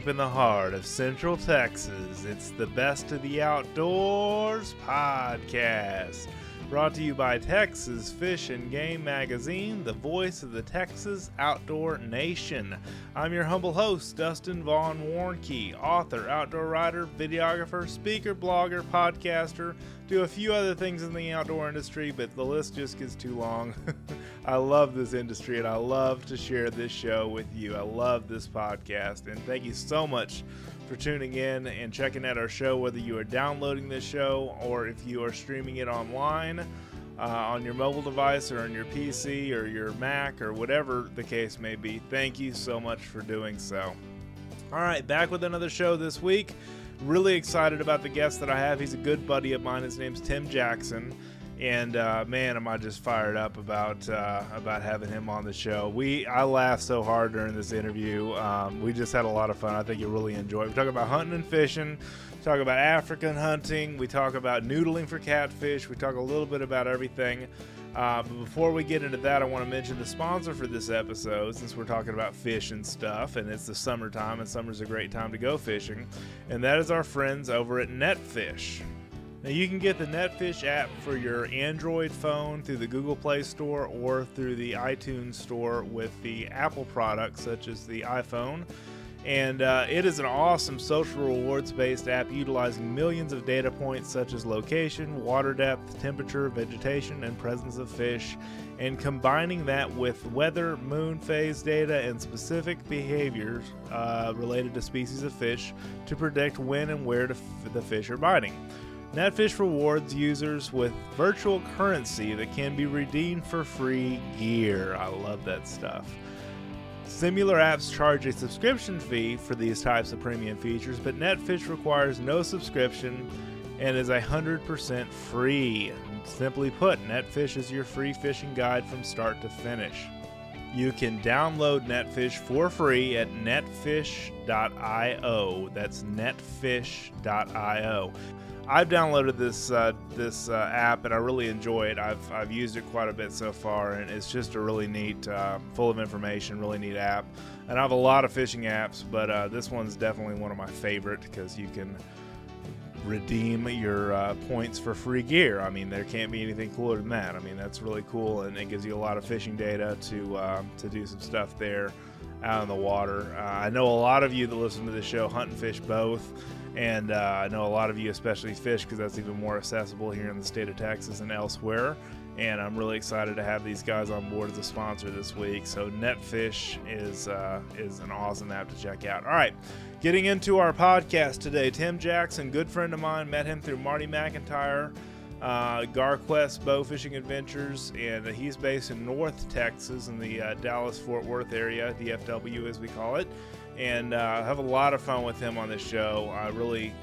deep in the heart of Central Texas. It's the Best of the Outdoors podcast, brought to you by Texas Fish and Game Magazine, the voice of the Texas outdoor nation. I'm your humble host, Dustin Vaughn Warnke, author, outdoor writer, videographer, speaker, blogger, podcaster, do a few other things in the outdoor industry, but the list just gets too long. I love this industry and I love to share this show with you. I love this podcast, and thank you so much for tuning in and checking out our show, whether you are downloading this show or if you are streaming it online on your mobile device or on your PC or your Mac or whatever the case may be. Thank you so much for doing so. All right, back with another show this week. Really excited about the guest that I have. He's a good buddy of mine. His name's Tim Jackson. And man, am I just fired up about having him on the show. I laughed so hard during this interview. We just had a lot of fun. I think you'll really enjoy it. We talk about hunting and fishing. We talk about African hunting. We talk about noodling for catfish. We talk a little bit about everything. But before we get into that, I want to mention the sponsor for this episode, since we're talking about fish and stuff, and it's the summertime, and summer's a great time to go fishing. And that is our friends over at Netfish. Now, you can get the Netfish app for your Android phone through the Google Play Store or through the iTunes Store with the Apple products, such as the iPhone. And it is an awesome social rewards-based app utilizing millions of data points such as location, water depth, temperature, vegetation, and presence of fish, and combining that with weather, moon phase data, and specific behaviors related to species of fish to predict when and where the fish are biting. Netfish rewards users with virtual currency that can be redeemed for free gear. I love that stuff. Similar apps charge a subscription fee for these types of premium features, but Netfish requires no subscription and is 100% free. Simply put, Netfish is your free fishing guide from start to finish. You can download Netfish for free at netfish.io. That's netfish.io. I've downloaded this app and I really enjoy it. I've used it quite a bit so far, and it's just a really neat, full of information, really neat app. And I have a lot of fishing apps, but this one's definitely one of my favorite because you can redeem your points for free gear. I mean, there can't be anything cooler than that. I mean, that's really cool, and it gives you a lot of fishing data to do some stuff there out in the water. I know a lot of you that listen to this show hunt and fish both. And I know a lot of you especially fish because that's even more accessible here in the state of Texas and elsewhere. And I'm really excited to have these guys on board as a sponsor this week. So Netfish is an awesome app to check out. All right, getting into our podcast today. Tim Jackson, good friend of mine, met him through Marty McIntyre, GarQuest Bowfishing Adventures, and he's based in North Texas in the Dallas-Fort Worth area, DFW as we call it. And have a lot of fun with him on this show. I really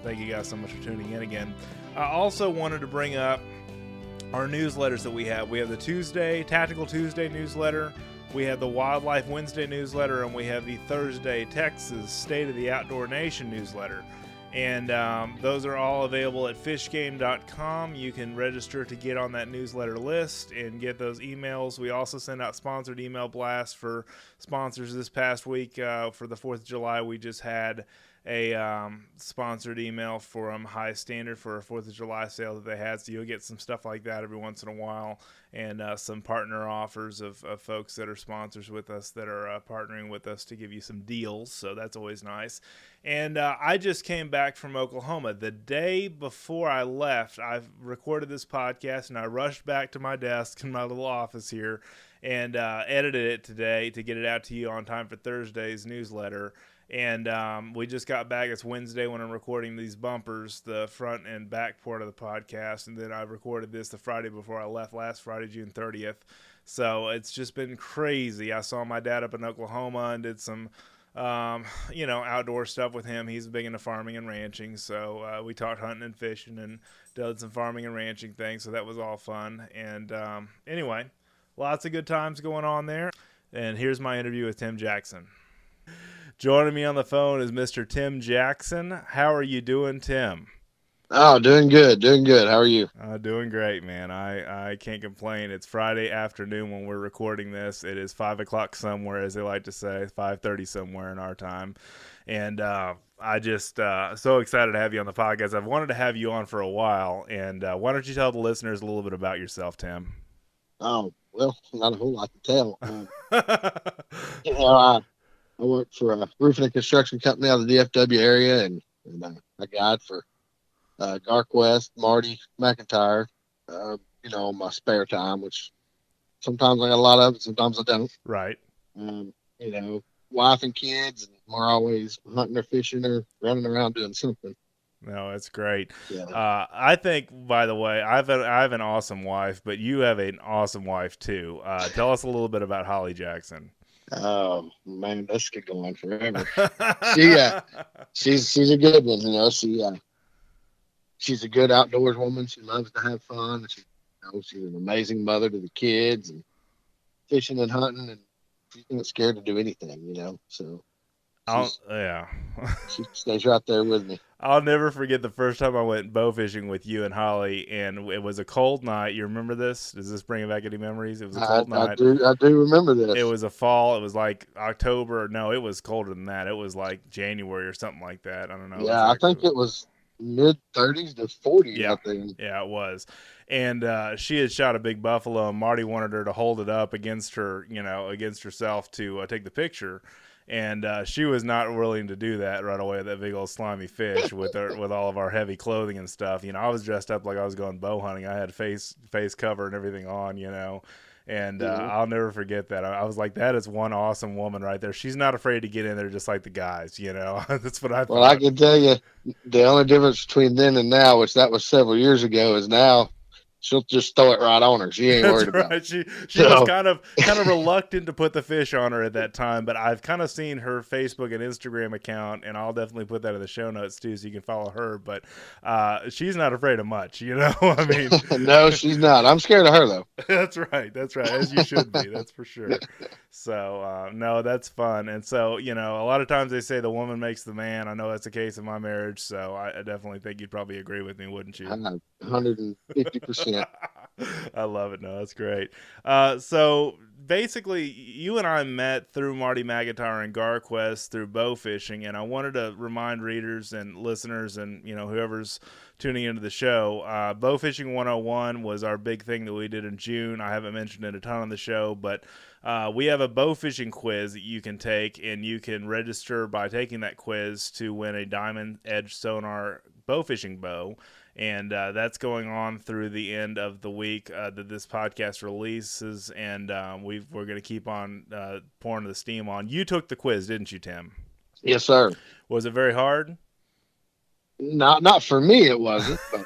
thank you guys so much for tuning in again. I also wanted to bring up our newsletters that we have. We have the Tactical Tuesday newsletter. We have the Wildlife Wednesday newsletter, and we have the Thursday Texas State of the Outdoor Nation newsletter. And those are all available at fishgame.com. You can register to get on that newsletter list and get those emails. We also send out sponsored email blasts for sponsors. This past week for the 4th of July, we just had a sponsored email from High Standard for a 4th of July sale that they had. So you'll get some stuff like that every once in a while, and some partner offers of folks that are sponsors with us that are partnering with us to give you some deals. So that's always nice. And I just came back from Oklahoma. The day before I left, I recorded this podcast, and I rushed back to my desk in my little office here and edited it today to get it out to you on time for Thursday's newsletter. And we just got back. It's Wednesday when I'm recording these bumpers, the front and back part of the podcast. And then I recorded this the Friday before I left, last Friday, June 30th. So it's just been crazy. I saw my dad up in Oklahoma and did some outdoor stuff with him. He's big into farming and ranching. So we talked hunting and fishing and did some farming and ranching things. So that was all fun. And anyway, lots of good times going on there. And here's my interview with Tim Jackson. Joining me on the phone is Mr. Tim Jackson. How are you doing, Tim? Oh, doing good. How are you? Doing great, man. I can't complain. It's Friday afternoon when we're recording this. It is 5 o'clock somewhere, as they like to say, 5:30 somewhere in our time. And I just so excited to have you on the podcast. I've wanted to have you on for a while, and why don't you tell the listeners a little bit about yourself, Tim? Oh, well, not a whole lot to tell. You know, I work for a roofing and construction company out of the DFW area, and I guide for Gark West, Marty McIntyre, on my spare time, which sometimes I got a lot of it, sometimes I don't. Right. Um, you know, Wife and kids, and we're always hunting or fishing or running around doing something. No, that's great. Yeah. I think, by the way, I have an awesome wife, but you have an awesome wife too. Tell us a little bit about Holly Jackson. Oh man, this could go on forever. She, she's a good one. She's a good outdoors woman. She loves to have fun. She's an amazing mother to the kids and fishing and hunting, and she's not scared to do anything. So Yeah. she stays right there with me. I'll never forget the first time I went bow fishing with you and Holly, and it was a cold night. You remember this? Does this bring back any memories? It was a cold night. I do remember this. It was a fall. It was like October. No, it was colder than that. It was like January or something like that. I don't know. Yeah, I think it was mid-30s to 40s. Yeah, I think. Yeah, it was. And she had shot a big buffalo, and Marty wanted her to hold it up against her, against herself to take the picture. And she was not willing to do that right away. That big old slimy fish with all of our heavy clothing and stuff. I was dressed up like I was going bow hunting. I had face cover and everything on. And I'll never forget that. I was like, that is one awesome woman right there. She's not afraid to get in there just like the guys. That's what I thought. Well, I can tell you, the only difference between then and now, which that was several years ago, is now she'll just throw it right on her. She ain't worried about it. She was kind of reluctant to put the fish on her at that time, but I've kind of seen her Facebook and Instagram account, and I'll definitely put that in the show notes too, so you can follow her. But she's not afraid of much, I mean, no, she's not. I'm scared of her though. That's right, as you should be. That's for sure. So no, that's fun. And so a lot of times they say the woman makes the man. I know that's the case in my marriage, so I definitely think you'd probably agree with me, wouldn't you? 150%. I love it. No, that's great. So basically, you and I met through Marty McIntyre and GarQuest through bow fishing, and I wanted to remind readers and listeners and whoever's tuning into the show, Bow Fishing 101 was our big thing that we did in June. I haven't mentioned it a ton on the show, but we have a bow fishing quiz that you can take, and you can register by taking that quiz to win a Diamond Edge Sonar bow fishing bow. And that's going on through the end of the week that this podcast releases, and we're going to keep on pouring the steam on. You took the quiz, didn't you, Tim? Yes, sir. Was it very hard? Not for me, it wasn't. But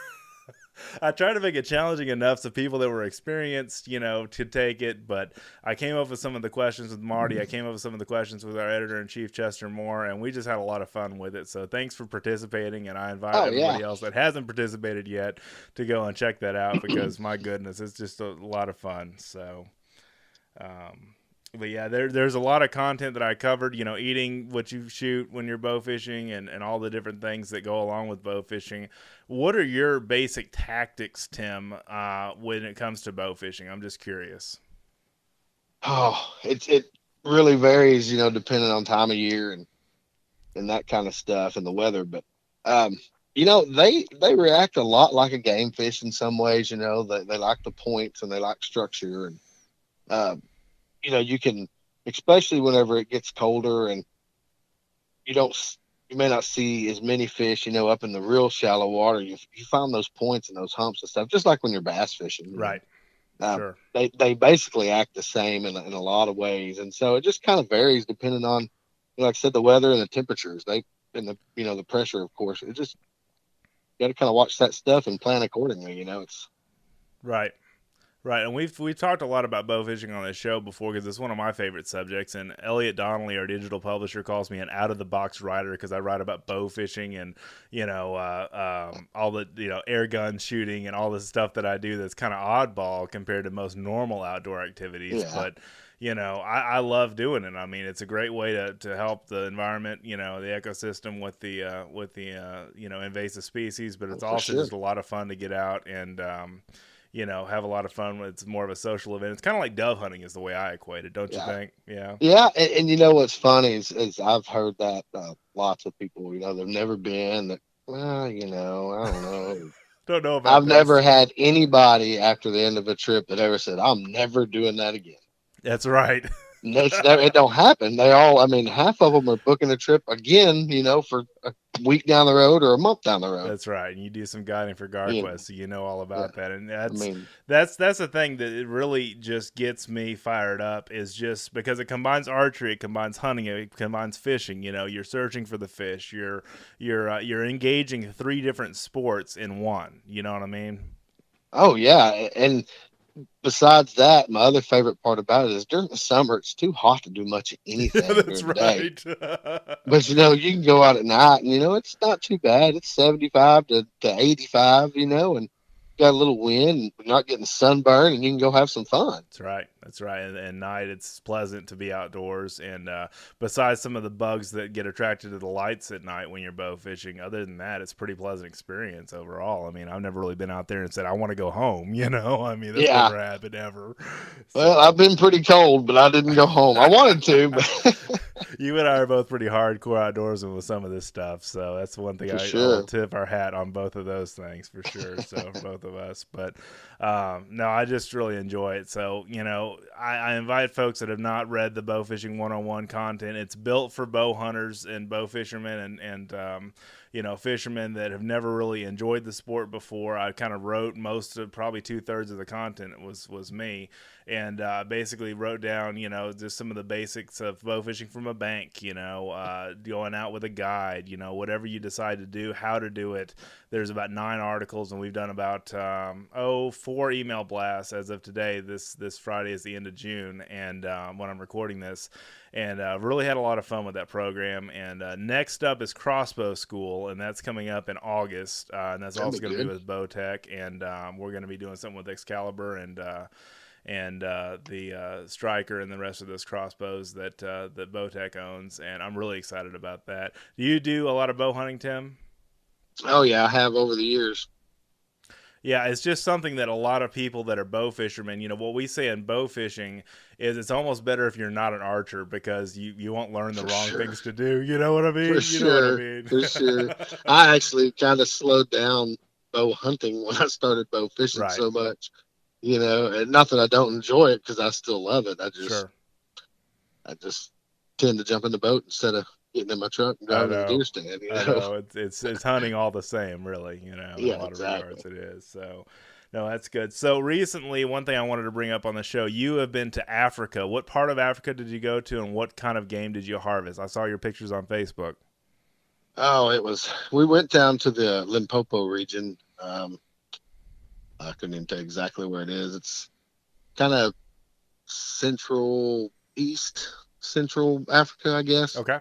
I tried to make it challenging enough so people that were experienced, to take it. But I came up with some of the questions with Marty. I came up with some of the questions with our editor-in-chief, Chester Moore, and we just had a lot of fun with it. So thanks for participating, and I invite everybody else that hasn't participated yet to go and check that out because, my goodness, it's just a lot of fun. So, but yeah, there's a lot of content that I covered, eating what you shoot when you're bow fishing and all the different things that go along with bow fishing. What are your basic tactics, Tim, when it comes to bow fishing? I'm just curious. Oh, it really varies, depending on time of year and that kind of stuff and the weather. But, they react a lot like a game fish in some ways, they like the points and they like structure. And, you can, especially whenever it gets colder and you may not see as many fish, up in the real shallow water. You find those points and those humps and stuff, just like when you're bass fishing. Right. Sure. They basically act the same in a lot of ways. And so it just kind of varies depending on, like I said, the weather and the temperatures, the pressure, of course. It just, you got to kind of watch that stuff and plan accordingly. It's right. Right, and we've talked a lot about bow fishing on this show before because it's one of my favorite subjects. And Elliot Donnelly, our digital publisher, calls me an out-of-the-box writer because I write about bow fishing and all the air gun shooting and all the stuff that I do that's kind of oddball compared to most normal outdoor activities. Yeah. But I love doing it. I mean, it's a great way to help the environment, the ecosystem with the invasive species. But it's also just a lot of fun to get out and have a lot of fun. It's more of a social event. It's kind of like dove hunting is the way I equate it, don't you Yeah. think? Yeah. Yeah. And you know what's funny is I've heard that lots of people, they've never been. That, well, I don't know. Don't know about I've never this. had anybody after the end of a trip that ever said, I'm never doing that again. That's right. It don't happen. They all, I mean, half of them are booking a trip again, for a week down the road or a month down the road. That's right. And you do some guiding for GarQuest, so you know all Yeah. about that. And I mean, that's the thing that it really just gets me fired up is just because it combines archery, it combines hunting, it combines fishing. You're searching for the fish. You're engaging 3 different sports in one. You know what I mean? oh yeah. And besides that, my other favorite part about it is during the summer, it's too hot to do much of anything That's during the day. right. But you can go out at night and it's not too bad. It's 75 to 85, and got a little wind and you're not getting sunburned and you can go have some fun. That's right. That's right. And night, it's pleasant to be outdoors. And besides some of the bugs that get attracted to the lights at night when you're bow fishing, other than that, it's a pretty pleasant experience overall. I mean, I've never really been out there and said, I want to go home, I mean, that's Yeah. never happened ever. Well, I've been pretty cold, but I didn't go home. I wanted to, but You and I are both pretty hardcore outdoorsmen with some of this stuff. So that's one thing for I sure. will tip our hat on both of those things for sure. So for both of us. But no, I just really enjoy it. So, I invite folks that have not read the Bowfishing 101 content. It's built for bow hunters and bow fishermen and fishermen that have never really enjoyed the sport before. I kind of wrote most of probably 2/3 of the content was me, and basically wrote down just some of the basics of bow fishing from a bank. Going out with a guide. Whatever you decide to do, how to do it. There's about 9 articles, and we've done about 4 email blasts as of today. This Friday is the end of June, and when I'm recording this. And really had a lot of fun with that program. And next up is Crossbow School, and that's coming up in August. And that's also going to be with Bowtech. And we're going to be doing something with Excalibur and the Striker and the rest of those crossbows that Bowtech owns. And I'm really excited about that. Do you do a lot of bow hunting, Tim? Oh yeah, I have over the years. Yeah, it's just something that a lot of people that are bow fishermen, what we say in bow fishing is it's almost better if you're not an archer because you won't learn the wrong things to do. You know what I mean? For sure. For sure. I actually kind of slowed down bow hunting when I started bow fishing so much, and not that I don't enjoy it because I still love it. I just tend to jump in the boat instead of getting in my truck and driving to the deer stand. I know it's hunting all the same, really. Yeah, in a lot of regards it is. So, no, that's good. So recently, one thing I wanted to bring up on the show: you have been to Africa. What part of Africa did you go to, and what kind of game did you harvest? I saw your pictures on Facebook. Oh, we went down to the Limpopo region. I couldn't even tell you exactly where it is. It's kind of central Africa, I guess. Okay.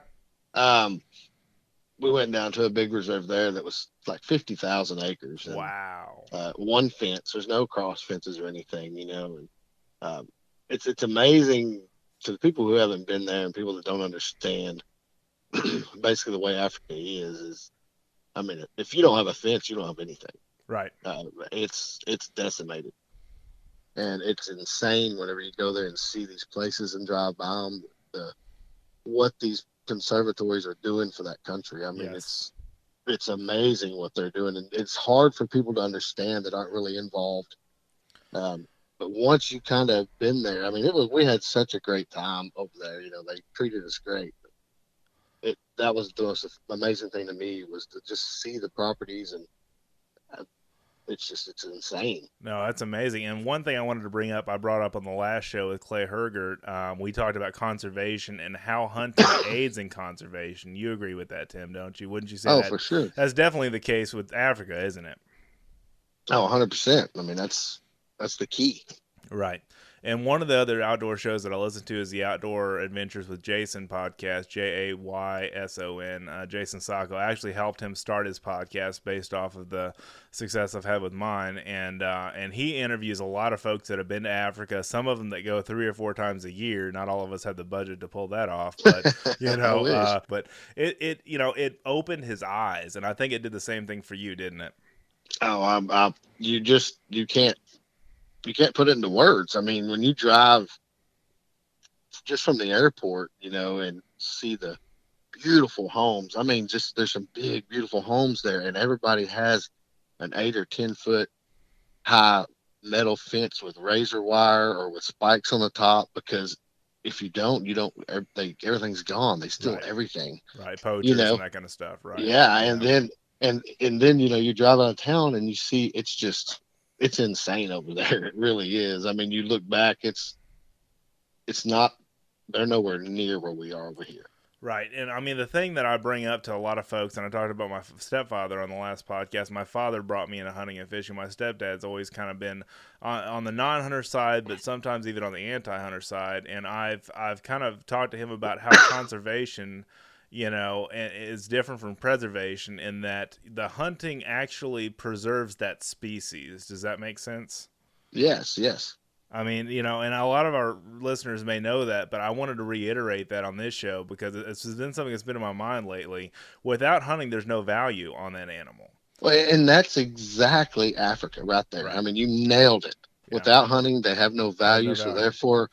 We went down to a big reserve there that was like 50,000 acres. And, wow. One fence. There's no cross fences or anything, and it's amazing to the people who haven't been there and people that don't understand. Basically, the way Africa is I mean, if you don't have a fence, you don't have anything. Right. It's decimated, and it's insane whenever you go there and see these places and drive by them. What these conservatories are doing for that country. I mean, yes. It's amazing what they're doing, and it's hard for people to understand that aren't really involved. But once you kind of been there, I mean, we had such a great time over there. They treated us great. That was the most amazing thing to me was to just see the properties, and it's insane. No, that's amazing. And one thing I wanted to bring up, I brought up on the last show with Clay Hergert. We talked about conservation and how hunting aids in conservation. You agree with that, Tim, don't you? Wouldn't you say that? Oh, for sure. That's definitely the case with Africa, isn't it? Oh, 100%. I mean, that's the key. Right. And one of the other outdoor shows that I listen to is the Outdoor Adventures with Jason podcast, Jayson. Jason Sacco. I actually helped him start his podcast based off of the success I've had with mine. And he interviews a lot of folks that have been to Africa, some of them that go 3 or 4 times a year. Not all of us have the budget to pull that off, but, but it opened his eyes. And I think it did the same thing for you, didn't it? Oh, you can't you can't put it into words. I mean, when you drive just from the airport, and see the beautiful homes. I mean, just there's some big, beautiful homes there, and everybody has an 8 or 10 foot high metal fence with razor wire or with spikes on the top. Because if you don't, everything's gone. They steal Right. everything. Right. You Poachers know, and that kind of stuff. Right. yeah, and Yeah. then you drive out of town and you see it's insane over there. It really is. I mean, you look back, it's not they're nowhere near where we are over here. Right. And I mean, the thing that I bring up to a lot of folks, and I talked about my stepfather on the last podcast, my father brought me into hunting and fishing. My stepdad's always kind of been on the non-hunter side, but sometimes even on the anti-hunter side. And I've kind of talked to him about how conservation, is different from preservation in that the hunting actually preserves that species. Does that make sense? Yes, yes. I mean, and a lot of our listeners may know that, but I wanted to reiterate that on this show because it's been something that's been in my mind lately. Without hunting, there's no value on that animal. Well, and that's exactly Africa right there. I Right. mean, you nailed it. Yeah. Without hunting, they have no They have no value. So value. therefore,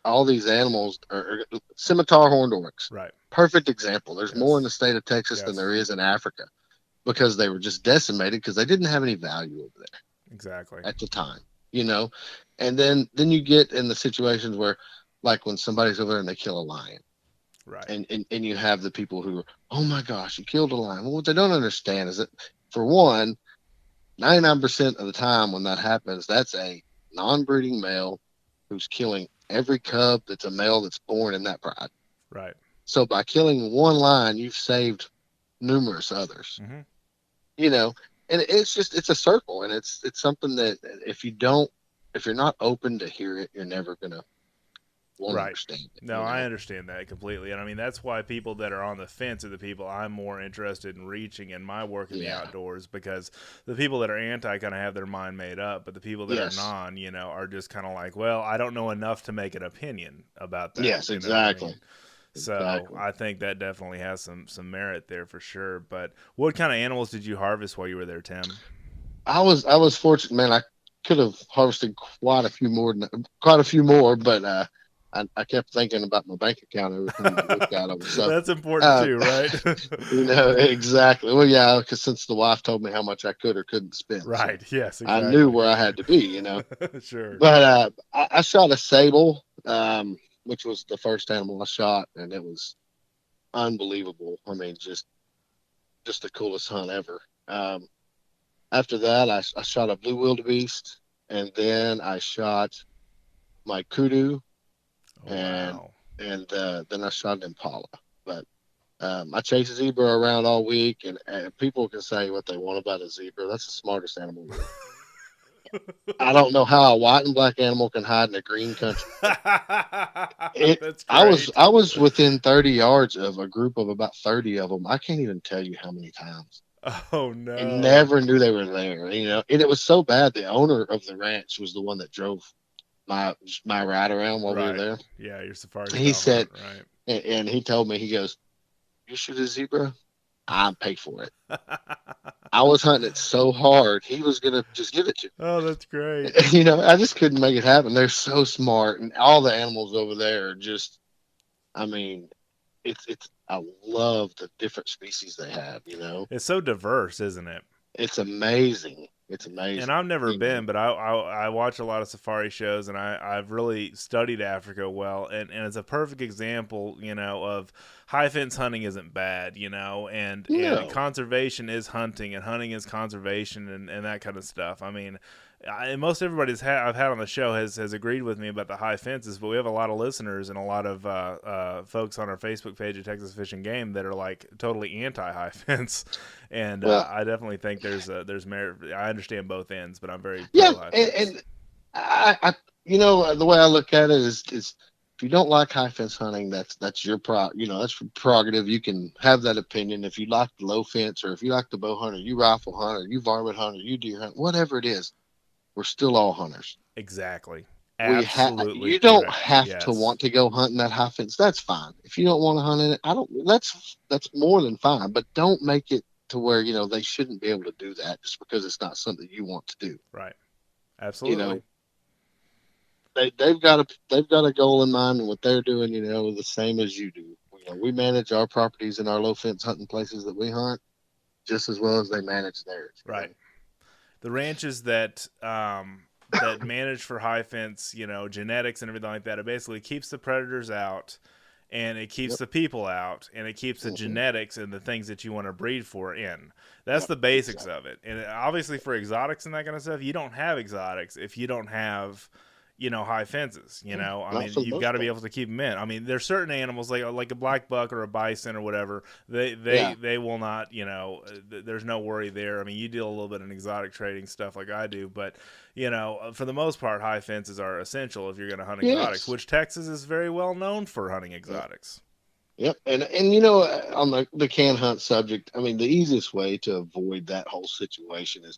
all these animals are scimitar horned oryx. Right. Perfect example. There's more in Yes. the state of Texas than Yes. there is in Africa because they were just decimated because they didn't have any value over there Exactly. at the time, you know. And then you get in the situations where, like when somebody's over there and they kill a lion, Right. and you have the people who are, oh my gosh, you killed a lion. Well, what they don't understand is that, for one, 99% of the time when that happens, that's a non-breeding male who's killing every cub that's a male that's born in that pride. Right. So by killing one lion, you've saved numerous others. Mm-hmm. You know, and it's a circle, and it's something that if you're not open to hear it, you're never gonna want to Right. understand it. No, I understand that completely. And I mean, that's why people that are on the fence are the people I'm more interested in reaching in my work in the Yeah. outdoors, because the people that are anti kind of have their mind made up, but the people that are Yes. non, are just kind of like, well, I don't know enough to make an opinion about that. Yes. You know what I Exactly. mean? So Exactly. I think that definitely has some merit there for sure. But what kind of animals did you harvest while you were there, Tim? I was fortunate, man. I could have harvested quite a few more, but I kept thinking about my bank account every time I looked at them. So, That's important uh, too, right? exactly. Well, yeah, because since the wife told me how much I could or couldn't spend, so Right. Yes, I knew exactly. where I had to be. Sure. But I shot a sable, which was the first animal I shot, and it was unbelievable. I mean, just the coolest hunt ever. After that, I shot a blue wildebeest, and then I shot my kudu, Oh and wow. then I shot an impala. But I chased a zebra around all week, and people can say what they want about a zebra. That's the smartest animal in the world. I don't know how a white and black animal can hide in a green country. It. That's I was great. I was within 30 yards of a group of about 30 of them. I can't even tell you how many times. Oh And no. never knew they were there. And it was so bad. The owner of the ranch was the one that drove my my ride around while we were Right. there. Yeah, your safari He style hunt, said, right? and he told me, he goes, "You shoot a zebra, I pay for it." I was hunting it so hard, he was gonna just give it to Oh, that's great. me. I just couldn't make it happen. They're so smart, and all the animals over there are just. I mean, it's. I love the different species they have. It's so diverse, isn't it? It's amazing. It's And amazing. I've never been, but I watch a lot of safari shows, and I've really studied Africa well, and it's a perfect example, of high fence hunting isn't bad, and No. conservation is hunting, and hunting is conservation, and that kind of stuff. I mean, most everybody's I've had on the show has agreed with me about the high fences, but we have a lot of listeners and a lot of folks on our Facebook page at Texas Fish and Game that are like totally anti high fence, and Well, I definitely think there's merit. I understand both ends, but I'm very yeah, pro high and, fence. and the way I look at it is if you don't like high fence hunting, that's that's your prerogative. You can have that opinion. If you like the low fence, or if you like the bow hunter, you rifle hunter, you varmint hunter, you deer hunt, whatever it is, we're still all hunters. Exactly, You absolutely don't correct. have to Yes, want to go hunting that high fence. That's fine. If you don't want to hunt in it, I don't. That's more than fine. But don't make it to where they shouldn't be able to do that just because it's not something you want to do. right, You know, absolutely. they've got a goal in mind, and what they're doing, the same as you do. We manage our properties and our low fence hunting places that we hunt just as well as they manage theirs. Right. The ranches that manage for high fence, genetics and everything like that, it basically keeps the predators out, and it keeps Yep. the people out, and it keeps the Mm-hmm. genetics and the things that you want to breed for in. That's Yep. the basics Exactly. of it. And obviously for exotics and that kind of stuff, you don't have exotics if you don't have high fences. I Not mean, for the you've got most to be part. able to keep them in. I mean, there's certain animals like a black buck or a bison or whatever. They Yeah. they will not. There's no worry there. I mean, you deal a little bit in exotic trading stuff like I do, but for the most part, high fences are essential if you're going to hunt exotics, Yes. which Texas is very well known for hunting Yep. exotics. Yep. And on the can hunt subject, I mean, the easiest way to avoid that whole situation is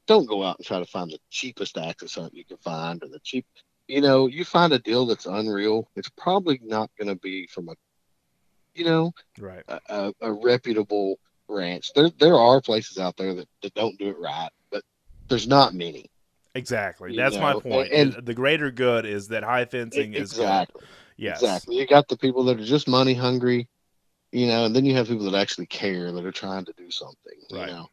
don't go out and try to find the cheapest axis hunt you can find, or the cheap. You find a deal that's unreal. It's probably not going to be from you know, Right. a reputable ranch. There are places out there that don't do it right, but there's not many. Exactly. That's my point. And The greater good is that high fencing is good. exactly, Yes. exactly. You got the people that are just money hungry, and then you have people that actually care, that are trying to do something. Right.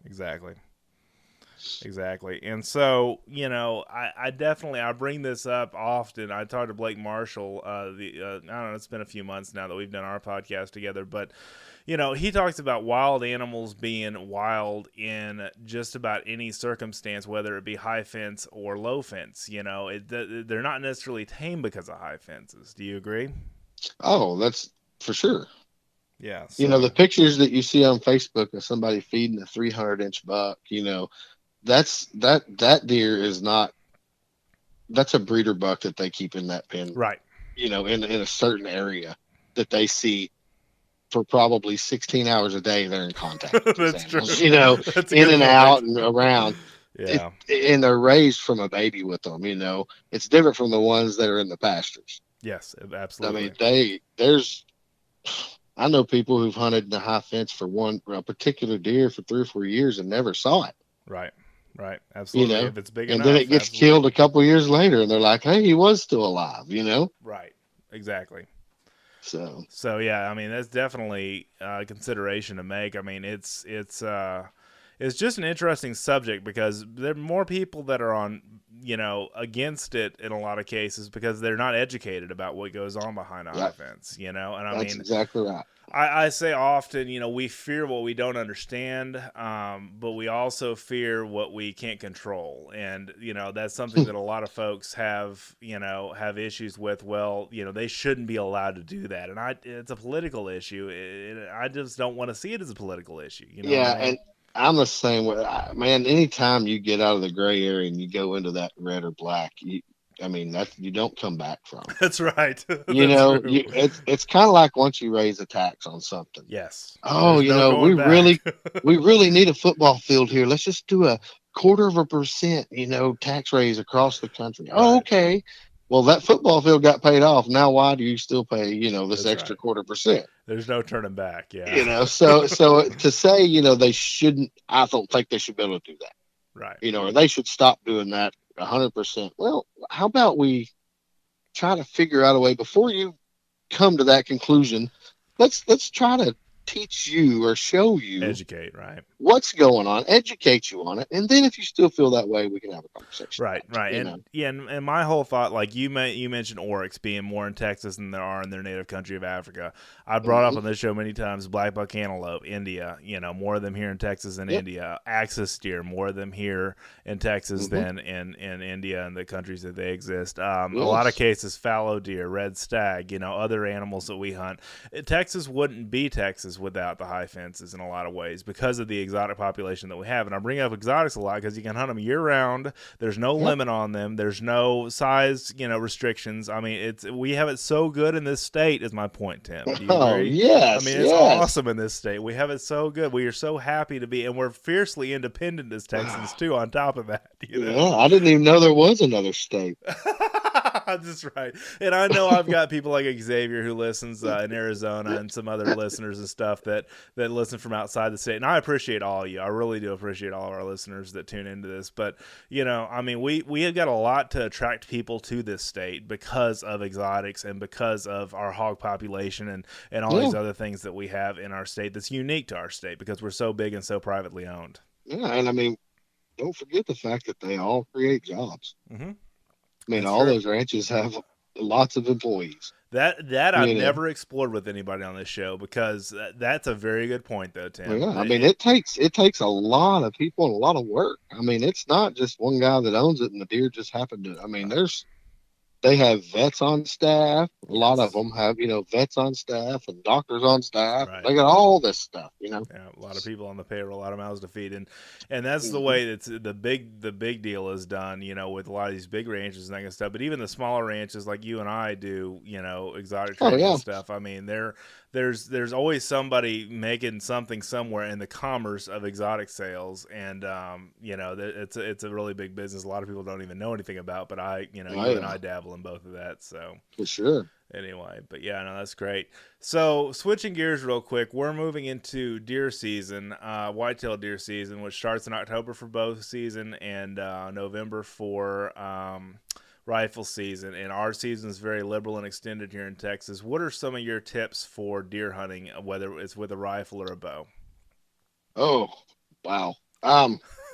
Exactly. And so, I definitely I bring this up often. I talked to Blake Marshall. I don't know. It's been a few months now that we've done our podcast together, but he talks about wild animals being wild in just about any circumstance, whether it be high fence or low fence. They're not necessarily tame because of high fences. Do you agree? Oh, that's for sure. Yeah. The pictures that you see on Facebook of somebody feeding a 300-inch buck, that deer is not. That's a breeder buck that they keep in that pen, right. In a certain area that they see for probably 16 hours a day. They're in contact with these That's animals, true. That's a in good and point. out and around. Yeah. And they're raised from a baby with them. It's different from the ones that are in the pastures. Yes, I absolutely. mean, I know people who've hunted in the high fence for a particular deer for 3 or 4 years and never saw it. Right. Absolutely. If it's big and enough. then it gets absolutely. killed a couple years later, and they're like, "Hey, he was still alive," Right. Exactly. So yeah, I mean that's definitely a consideration to make. I mean it's just an interesting subject because there are more people that are on against it in a lot of cases because they're not educated about what goes on behind a high fence. And I that's mean exactly right. I say often, we fear what we don't understand, but we also fear what we can't control. And, that's something that a lot of folks have issues with. Well, they shouldn't be allowed to do that. And it's a political issue. I just don't want to see it as a political issue. Yeah, what I mean? and I'm the same way, man. Anytime you get out of the gray area and you go into that red or black, that you don't come back from. That's right. That's true. True. It's kind of like once you raise a tax on something. Yes. Oh, we really need a football field here. Let's just do a 0.25%, tax raise across the country. Right. Oh, okay. Well, that football field got paid off. Now, why do you still pay, this That's extra right. 0.25%? There's no turning back. Yeah. So to say, they shouldn't, I don't think they should be able to do that. Right. Or they should stop doing that 100%. Well, how about we try to figure out a way before you come to that conclusion? Let's try to teach you or show you, educate, right, what's going on, educate you on it, and then if you still feel that way, we can have a conversation. Right. And my whole thought, like you mentioned oryx being more in Texas than there are in their native country of Africa. I brought up on this show many times black buck antelope, India, more of them here in Texas than India. Axis deer, more of them here in Texas than in India and the countries that they exist. A lot of cases, fallow deer, red stag, other animals that we hunt. Texas wouldn't be Texas without the high fences in a lot of ways because of the exotic population that we have. And I bring up exotics a lot because you can hunt them year round. There's no limit on them. There's no size, restrictions. I mean, we have it so good in this state is my point, Tim. Do you agree? Yes. I mean, it's awesome in this state. We have it so good. We are so happy to be, and we're fiercely independent as Texans too, on top of that. Yeah, I didn't even know there was another state. That's right. And I know I've got people like Xavier who listens in Arizona and some other listeners and stuff that listen from outside the state. And I appreciate appreciate all of you. I really do appreciate all of our listeners that tune into this. But, I mean, we have got a lot to attract people to this state because of exotics and because of our hog population and all these other things that we have in our state that's unique to our state because we're so big and so privately owned. Yeah, and I mean, don't forget the fact that they all create jobs. Mm-hmm. I mean, That's all true. those ranches have lots of employees. That I've never explored with anybody on this show because that's a very good point, though, Tim. Well, yeah, I mean, it takes a lot of people and a lot of work. I mean, it's not just one guy that owns it and the deer just happened to. I mean, they have vets on staff. A lot of them have, vets on staff and doctors on staff. Right. They got all this stuff, Yeah, a lot of people on the payroll, a lot of mouths to feed, and that's the way it's the big deal is done. With a lot of these big ranches and that kind of stuff. But even the smaller ranches, like you and I do, exotic trading and stuff. I mean, there's always somebody making something somewhere in the commerce of exotic sales, and it's a really big business. A lot of people don't even know anything about, but you and I dabble in both of that. So for sure. Anyway, but yeah, no, that's great. So switching gears real quick, we're moving into deer season, whitetail deer season, which starts in October for bow season and November for rifle season. And our season is very liberal and extended here in Texas. What are some of your tips for deer hunting, whether it's with a rifle or a bow? Oh, wow.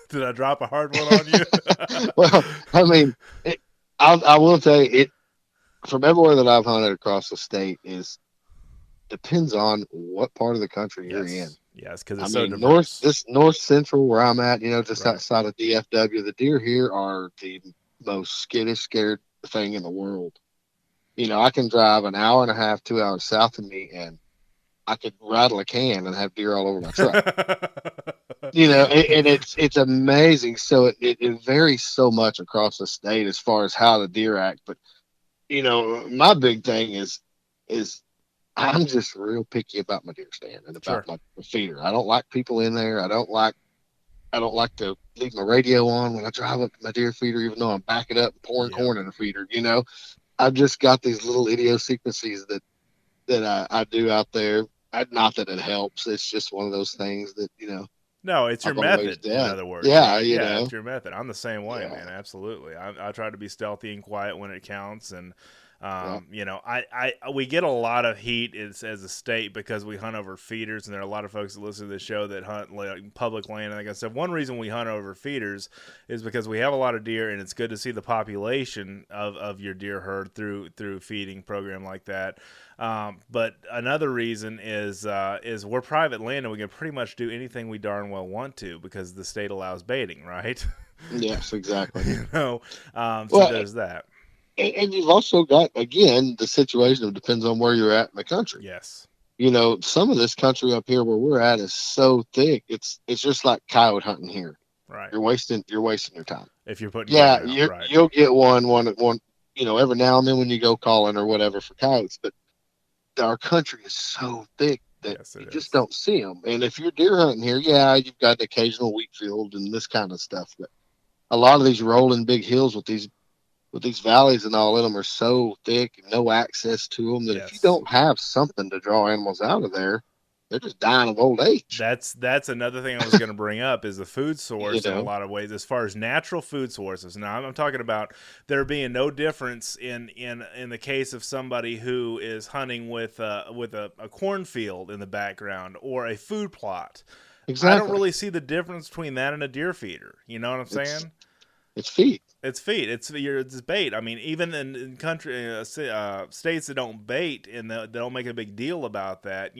Did I drop a hard one on you? Well, I mean, I will tell you, from everywhere that I've hunted across the state depends on what part of the country you're in. Yes, because it's so diverse. North central where I'm at, just outside of DFW, the deer here are the most scared thing in the world. I can drive an hour and a half, 2 hours south of me, and I could rattle a can and have deer all over my truck. And it's amazing. So it varies so much across the state as far as how the deer act, but my big thing is I'm just real picky about my deer stand and about my feeder. I don't like people in there. I don't like to leave my radio on when I drive up to my deer feeder, even though I'm backing up and pouring corn in the feeder. I've just got these little idiosyncrasies that I do out there. Not that it helps. It's just one of those things that, No, it's your method, in other words. Yeah, it's your method. I'm the same way, man. Absolutely. I try to be stealthy and quiet when it counts, and we get a lot of heat as a state because we hunt over feeders, and there are a lot of folks that listen to this show that hunt like public land. And like I said, one reason we hunt over feeders is because we have a lot of deer, and it's good to see the population of your deer herd through feeding program like that. But another reason is we're private land, and we can pretty much do anything we darn well want to because the state allows baiting, right? Yes, exactly. So there's that. And you've also got, again, the situation of depends on where you're at in the country. Yes. Some of this country up here where we're at is so thick. It's just like coyote hunting here. Right. You're wasting your time. If you're putting you'll get one every now and then when you go calling or whatever for coyotes, but our country is so thick that you just don't see them. And if you're deer hunting here, you've got an occasional wheat field and this kind of stuff, but a lot of these rolling big hills with these valleys and all in them are so thick and no access to them that if you don't have something to draw animals out of there, they're just dying of old age. That's another thing I was going to bring up is the food source in a lot of ways as far as natural food sources. Now I'm talking about there being no difference in the case of somebody who is hunting with a cornfield in the background or a food plot. Exactly. I don't really see the difference between that and a deer feeder. You know what I'm saying? It's feed. It's feed. It's bait. I mean, even in country states that don't bait and they don't make a big deal about that,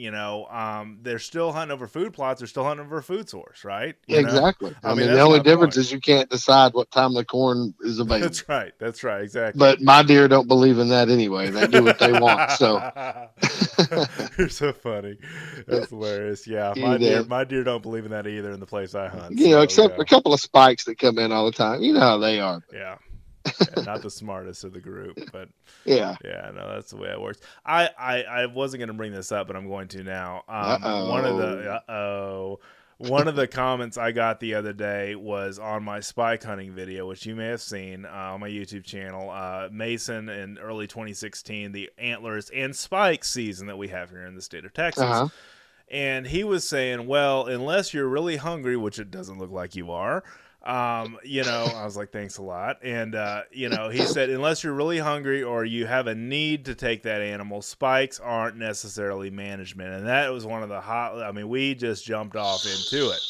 they're still hunting over food plots. They're still hunting over a food source, right? Exactly. I mean, the only difference is you can't decide what time the corn is available. That's right. Exactly. But my deer don't believe in that anyway. They do what they want. So you're so funny. That's hilarious. Yeah, my deer don't believe in that either in the place I hunt. Except a couple of spikes that come in all the time. You know how they are. Yeah, not the smartest of the group, but no, that's the way it works. I wasn't going to bring this up, but I'm going to now. One of the comments I got the other day was on my spike hunting video, which you may have seen on my YouTube channel. Mason in early 2016, the antlers and spike season that we have here in the state of Texas. And he was saying, well, unless you're really hungry, which it doesn't look like you are, you know, I was like, thanks a lot. And, you know, he said, unless you're really hungry or you have a need to take that animal, spikes aren't necessarily management. And that was one of the I mean, we just jumped off into it.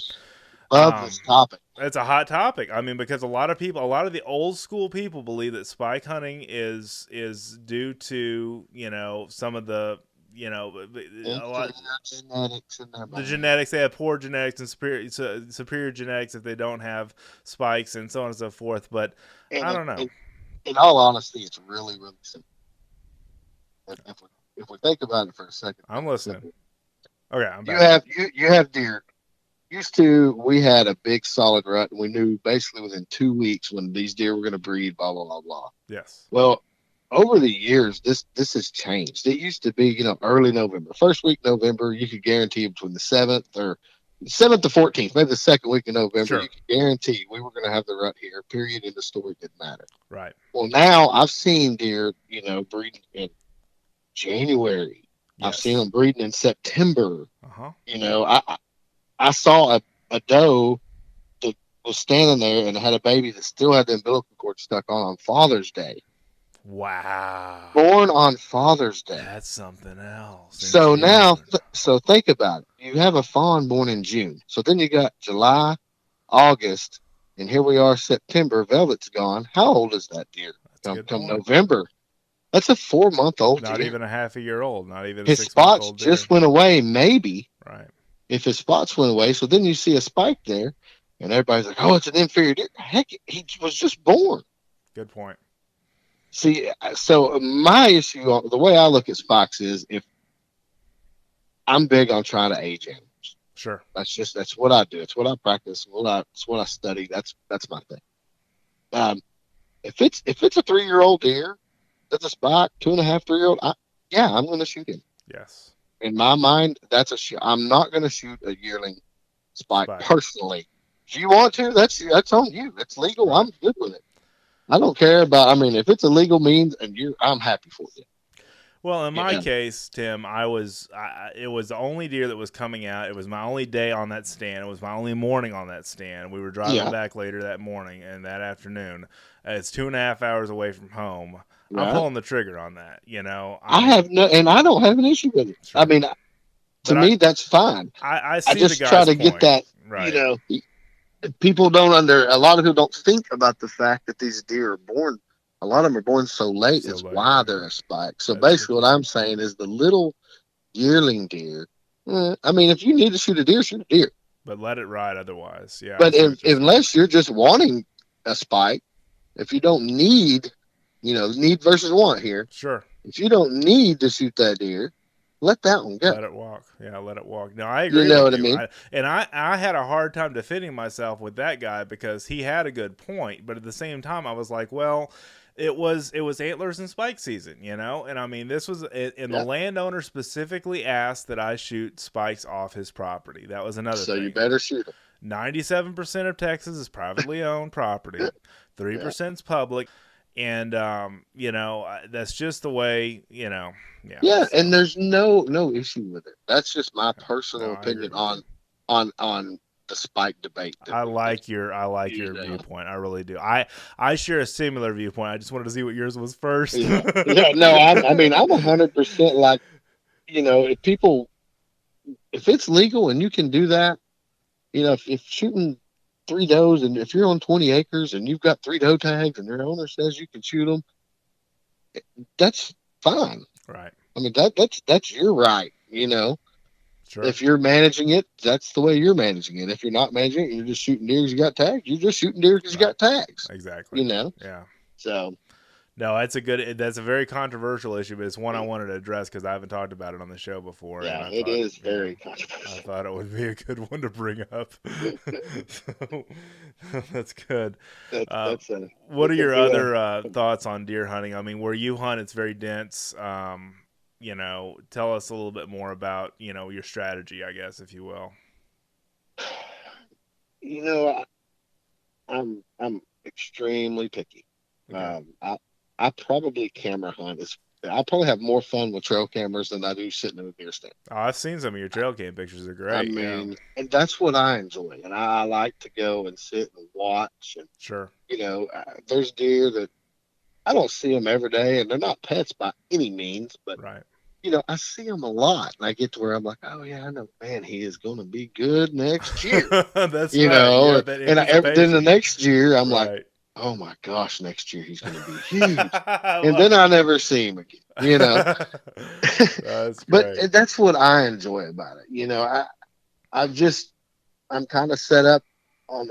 Love this topic. It's a hot topic. I mean, because a lot of the old school people believe that spike hunting is due to, you know, some of the, you know, a lot genetics in there, the genetics. They have poor genetics and superior genetics if they don't have spikes and so on and so forth. But I don't know. In all honesty, it's really, really simple. If we think about it for a second, I'm listening. Okay, I'm back. You have deer. We had a big solid rut, and we knew basically within 2 weeks when these deer were going to breed, blah, blah, blah, blah. Yes. Well, over the years, this has changed. It used to be, you know, early November. First week November, you could guarantee between the 7th to 14th, maybe the second week of November, sure, you could guarantee we were going to have the rut here, period, and the story didn't matter. Right. Well, now I've seen deer, you know, breeding in January. Yes. I've seen them breeding in September. You know, I saw a doe that was standing there and had a baby that still had the umbilical cord stuck on Father's Day. Wow. Born on Father's Day. That's something else. So now, so think about it. You have a fawn born in June. So then you got July, August, and here we are, September. Velvet's gone. How old is that deer? Come November. That's a 4-month-old deer. Not even a half a year old. Not even his spots just went away, maybe. Right. If his spots went away, so then you see a spike there, and everybody's like, "Oh, it's an inferior deer." Heck, he was just born. Good point. See, so my issue, the way I look at spikes is, if I'm big on trying to age animals. Sure. That's what I do. It's what I practice. It's what I study. That's my thing. If it's a 3-year-old deer, that's a spike, 2.5, 3-year-old. I'm going to shoot him. Yes. In my mind, that's I'm not going to shoot a yearling spike personally. If you want to, that's on you. It's legal. Right. I'm good with it. I don't care about. I mean, if it's a legal means, and I'm happy for you. Well, in my case, Tim, it was the only deer that was coming out. It was my only day on that stand. It was my only morning on that stand. We were driving back later that morning and that afternoon. It's 2.5 hours away from home. Right. I'm pulling the trigger on that. You know, I don't have an issue with it. Sure. I mean, to me, that's fine. I see just the guy's try to point. Get that. Right. You know, a lot of people don't think about the fact that these deer are born. A lot of them are born so late. Is why they're a spike. So basically, what I'm saying is the little yearling deer. I mean, if you need to shoot a deer, shoot a deer. But let it ride otherwise. Yeah. But unless you're just wanting a spike, if you don't need. You know, need versus want here. Sure. If you don't need to shoot that deer, let that one go. Let it walk. Yeah, let it walk. No, I agree. You know with what I mean? I had a hard time defending myself with that guy because he had a good point, but at the same time, I was like, well, it was antlers and spike season, you know? And I mean, this was, and the landowner specifically asked that I shoot spikes off his property. That was another thing. So you better shoot them. 97% of Texas is privately owned property. 3% is public. And, you know, that's just the way, you know. Yeah. Yeah. So. And there's no issue with it. That's just my personal opinion on the spike debate. I like your viewpoint. I really do. I share a similar viewpoint. I just wanted to see what yours was first. No, I mean, I'm 100% like, you know, if it's legal and you can do that, you know, if shooting 3 does, and if you're on 20 acres and you've got 3 doe tags and your owner says you can shoot them, that's fine. Right. I mean, that's your right, you know. Sure. If you're managing it, that's the way you're managing it. If you're not managing it, you're just shooting deer because you got tags. You're just shooting deer because you got tags. Exactly. You know? Yeah. So. No, that's a very controversial issue, but it's one I wanted to address because I haven't talked about it on the show before. Yeah, it is very controversial. I thought it would be a good one to bring up. So, that's good. What are your other thoughts on deer hunting? I mean, where you hunt, it's very dense. You know, tell us a little bit more about, you know, your strategy, I guess, if you will. You know, I'm extremely picky. Okay. I probably camera hunt I probably have more fun with trail cameras than I do sitting in a deer stand. Oh, I've seen some of your trail cam pictures. They're I great. Yeah, mean, and that's what I enjoy. And I like to go and sit and watch. And, sure. there's deer that I don't see them every day, and they're not pets by any means, but, Right. I see them a lot. And I get to where I'm like, oh, yeah, I know, man, he is going to be good next year, That's right. You have that then the anticipation. next year, I'm like, Right. oh my gosh, next year he's going to be huge. I And love then I never see him again. it. That's But great. that's what I enjoy about it. I've just I'm kind of set up on.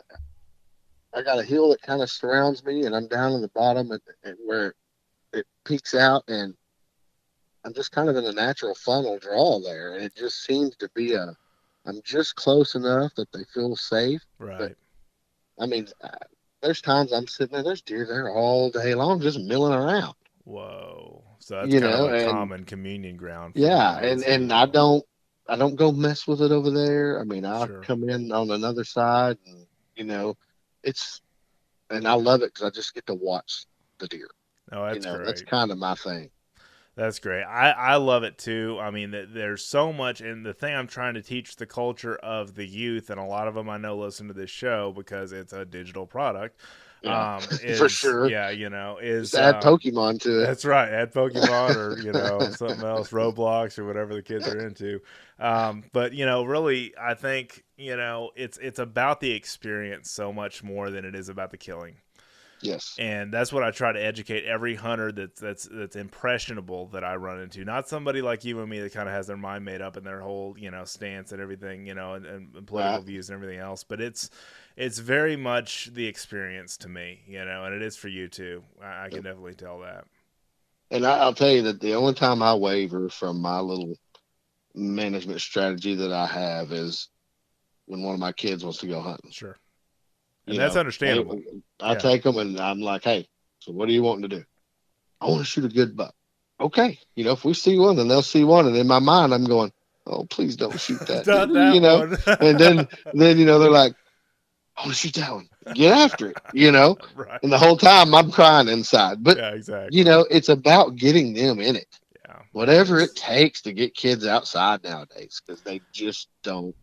I got a hill that kind of surrounds me, and I'm down in the bottom at where it peaks out, and I'm just kind of in a natural funnel draw there, and it just seems to be I'm just close enough that they feel safe. But Right. I mean, there's times I'm sitting there, there's deer there all day long, just milling around. Whoa. So that's kind of a And common communion ground for yeah, those and two. I don't go mess with it over there. I mean, I'll Sure. come in on another side, and it's and I love it because I just get to watch the deer. Oh, that's That's great. kind of my thing. That's great. I love it too. I mean, there's so much, and the thing I'm trying to teach the culture of the youth, and a lot of them I know listen to this show because it's a digital product. Yeah, for Is sure. yeah, Just add Pokemon to it. that's right. Add Pokemon or something else, Roblox or whatever the kids are into. But really, I think it's about the experience so much more than it is about the killing. Yes. And that's what I try to educate every hunter that's impressionable that I run into. Not somebody like you and me that kind of has their mind made up and their whole stance and everything, and political Right. views and everything else. But it's very much the experience to me, and it is for you too. I can definitely tell that. And I'll tell you that the only time I waver from my little management strategy that I have is when one of my kids wants to go hunting. Sure, and You that's know, hey, understandable. I Yeah. take them and I'm like, hey, so what are you wanting to do? I want to shoot a good buck. Okay. If we see one, then they'll see one. And in my mind, I'm going, oh, please don't shoot that Not deer, that one. And then, they're like, I want to shoot that one. Get after it. Right. And the whole time I'm crying inside. But, Yeah, exactly. it's about getting them in it. Yeah, it Whatever it is. takes to get kids outside nowadays because they just don't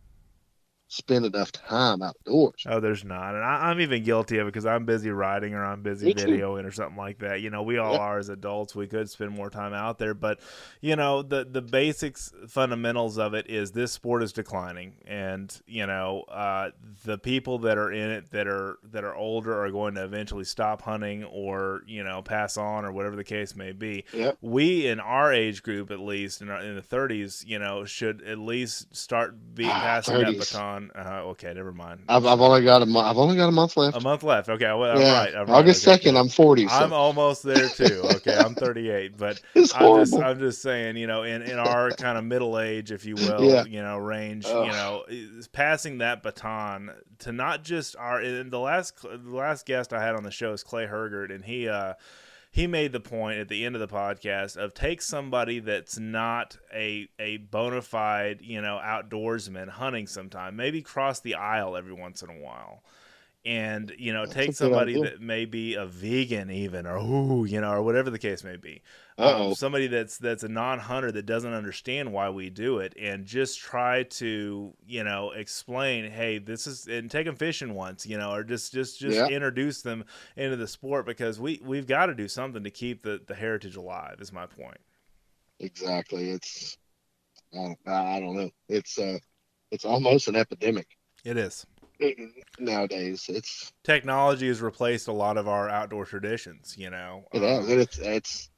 spend enough time outdoors. Oh, there's not, and I'm even guilty of it because I'm busy writing or I'm busy Me too. videoing or something like that. We all Yeah. are as adults. We could spend more time out there, but the basics, fundamentals of it is this sport is declining, and the people that are in it that are older are going to eventually stop hunting or pass on or whatever the case may be. Yep. We in our age group, at least in the 30s, should at least start passing that 30s. baton. Okay, never mind. I've only got a month. I've only got a month left. A month left. Okay, well, I'm Yeah. right. I'm right. August Okay, 2nd, good. I'm 40. I'm So almost there too. Okay, I'm 38, but it's horrible. I'm just saying, in our kind of middle age, if you will, Yeah. range, Ugh. is passing that baton to not just and the last guest I had on the show is Clay Hergert, and he made the point at the end of the podcast of take somebody that's not a bona fide, outdoorsman hunting sometime, maybe cross the aisle every once in a while. And That's a take good somebody idea. that may be a vegan even, or or whatever the case may be. Uh-oh. Somebody that's a non-hunter that doesn't understand why we do it, and just try to explain, hey, this is, and take them fishing once, or just Yeah. introduce them into the sport, because we've got to do something to keep the heritage alive. Is my point. Exactly. I don't know. It's almost an epidemic It is. nowadays. Technology has replaced a lot of our outdoor traditions. It has. It's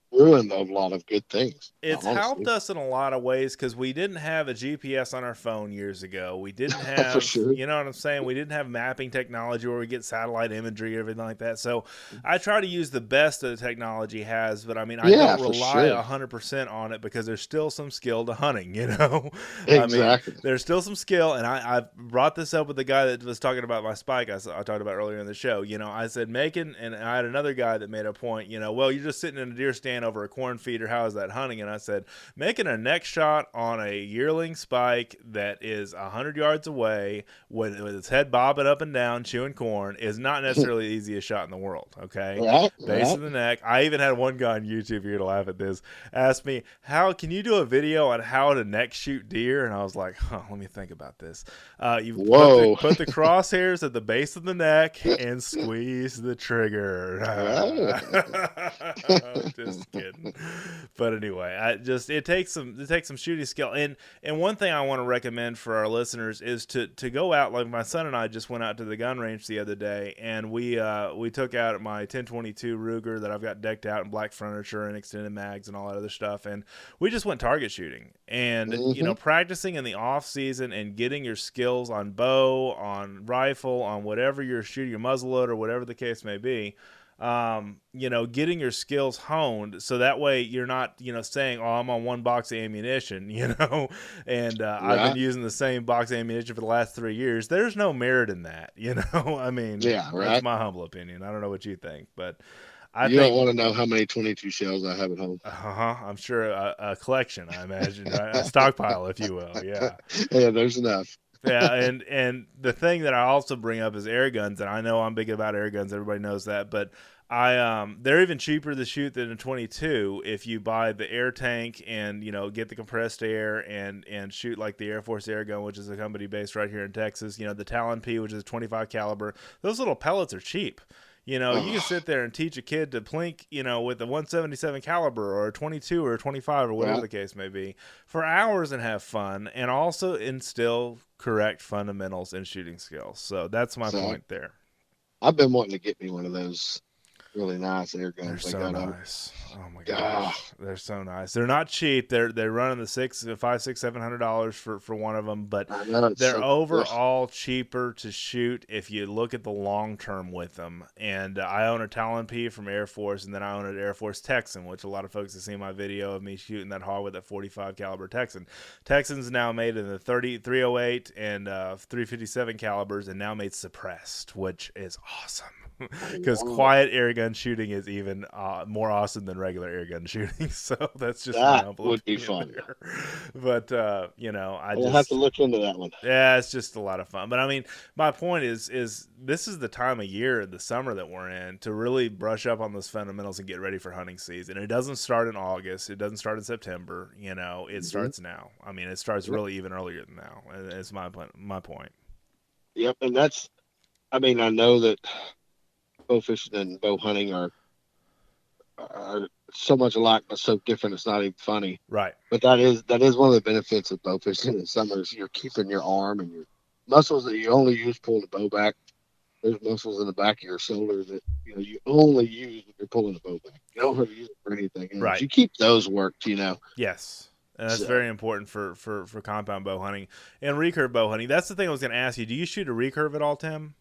ruined a lot of good things. It's helped Honestly, us in a lot of ways because we didn't have a GPS on our phone years ago. We didn't for have, sure. you know what I'm saying? We didn't have mapping technology where we get satellite imagery, everything like that. So I try to use the best that the technology has, but I mean, I Yeah, don't for rely sure. 100% on it because there's still some skill to hunting, I mean, Exactly. there's still some skill. And I brought this up with the guy that was talking about my spike I talked about earlier in the show. I said, and I had another guy that made a point, well, you're just sitting in a deer stand saying over a corn feeder, how is that hunting? And I said, making a neck shot on a yearling spike that is 100 yards away with its head bobbing up and down, chewing corn, is not necessarily the easiest shot in the world. Okay. Base of the neck. I even had one guy on YouTube, you're going to laugh at this, asked me, how can you do a video on how to neck shoot deer? And I was like, let me think about this. You put the crosshairs at the base of the neck and squeeze the trigger. Just kidding. But anyway, it takes some shooting skill. And one thing I want to recommend for our listeners is to go out. Like my son and I just went out to the gun range the other day, and we took out my 1022 Ruger that I've got decked out in black furniture and extended mags and all that other stuff, and we just went target shooting and practicing in the off season and getting your skills on bow, on rifle, on whatever you're shooting, your muzzleloader, whatever the case may be. Getting your skills honed so that way you're not, saying, oh, I'm on one box of ammunition, and I've been using the same box of ammunition for the last 3 years. There's no merit in that, I mean, that's my humble opinion. I don't know what you think, but I think, don't want to know how many 22 shells I have at home. I'm sure a collection, I imagine, a stockpile, if you will. Yeah. Yeah, there's enough. Yeah, and the thing that I also bring up is air guns, and I know I'm big about air guns. Everybody knows that, but they're even cheaper to shoot than a 22 if you buy the air tank and get the compressed air and shoot like the Air Force air gun, which is a company based right here in Texas. The Talon P, which is a 25 caliber. Those little pellets are cheap. You can sit there and teach a kid to plink, with a 177 caliber or a 22 or a 25 or whatever the case may be for hours and have fun and also instill correct fundamentals in shooting skills. So that's my point there. I've been wanting to get me one of those really nice air guns. They're so nice. Oh my gosh, they're so nice. They're not cheap. They're running the $700 for one of them, but they're overall cheaper to shoot if you look at the long term with them. And I own a Talon P from Air Force, and then I own an Air Force Texan, which a lot of folks have seen my video of me shooting that hog with that 45 caliber Texan. Texan's now made in the 308 and 357 calibers, and now made suppressed, which is awesome. Because quiet air gun shooting is even more awesome than regular air gun shooting. So that's just that would be fun. There. But I'll have to look into that one. Yeah, it's just a lot of fun. But I mean, my point is this is the time of year, the summer that we're in, to really brush up on those fundamentals and get ready for hunting season. It doesn't start in August. It doesn't start in September. It starts now. I mean, it starts really even earlier than now. It's my point. Yep, and I know that bow fishing and bow hunting are so much alike but so different it's not even funny. Right. But that is one of the benefits of bow fishing in summer is you're keeping your arm and your muscles that you only use pulling the bow back. There's muscles in the back of your shoulder that you only use when you're pulling the bow back. You don't really use it for anything else. Right. You keep those worked, Yes. And that's very important for compound bow hunting and recurve bow hunting. That's the thing I was going to ask you. Do you shoot a recurve at all, Tim?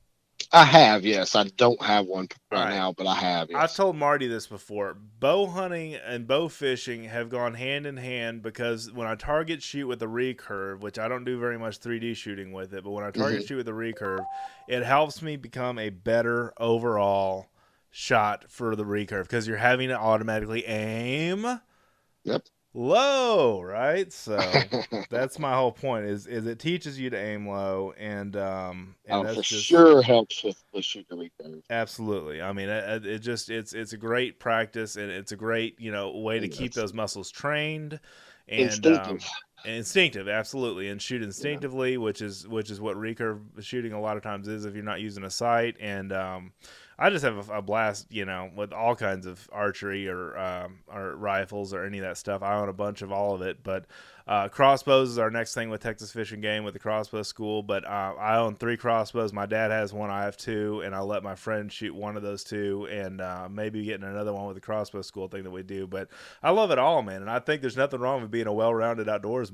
I have, yes. I don't have one right now, but I have, yes. I've told Marty this before. Bow hunting and bow fishing have gone hand in hand because when I target shoot with a recurve, which I don't do very much 3D shooting with it, but when I target shoot with a recurve, it helps me become a better overall shot for the recurve because you're having to automatically aim. Yep. Low, right? So that's my whole point is it teaches you to aim low and that's sure helps with shooting recurve. Absolutely. I mean, it's a great practice and it's a great, way to keep those muscles trained and instinctive, absolutely. And shoot instinctively, which is what recurve shooting a lot of times is if you're not using a sight. And I just have a blast, with all kinds of archery or rifles or any of that stuff. I own a bunch of all of it, but crossbows is our next thing with Texas Fish and Game with the crossbow school. But I own 3 crossbows. My dad has one. I have 2, and I'll let my friend shoot one of those 2, and maybe getting another one with the crossbow school thing that we do. But I love it all, man, and I think there's nothing wrong with being a well-rounded outdoorsman.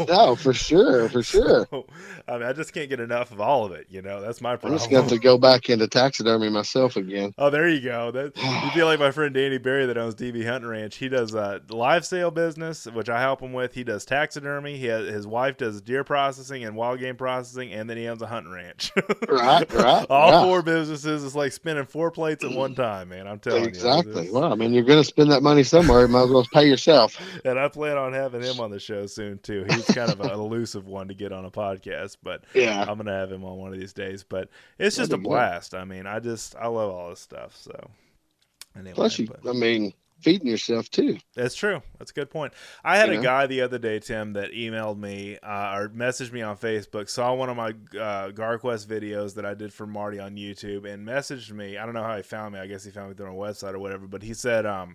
No, for sure. So, I mean, I just can't get enough of all of it. That's my problem. I'm just going to have to go back into taxidermy myself. myself again. Oh, there you go. You feel like my friend Danny Berry that owns DB Hunting Ranch. He does live sale business, which I help him with. He does taxidermy. His wife does deer processing and wild game processing, and then he owns a hunting ranch. Right. All 4 businesses. It's like spinning 4 plates at one time, man. I'm telling you. Exactly. Well, I mean, you're going to spend that money somewhere. You might as well pay yourself. And I plan on having him on the show soon too. He's kind of an elusive one to get on a podcast, but yeah, I'm gonna have him on one of these days. But it's just a blast. I mean, I love all this stuff. So anyway, plus I mean, feeding yourself too. That's true. That's a good point. I had a guy the other day, Tim, that emailed me or messaged me on Facebook, saw one of my GarQuest videos that I did for Marty on YouTube, and messaged me. I don't know how he found me. I guess he found me through my website or whatever. But he said, man,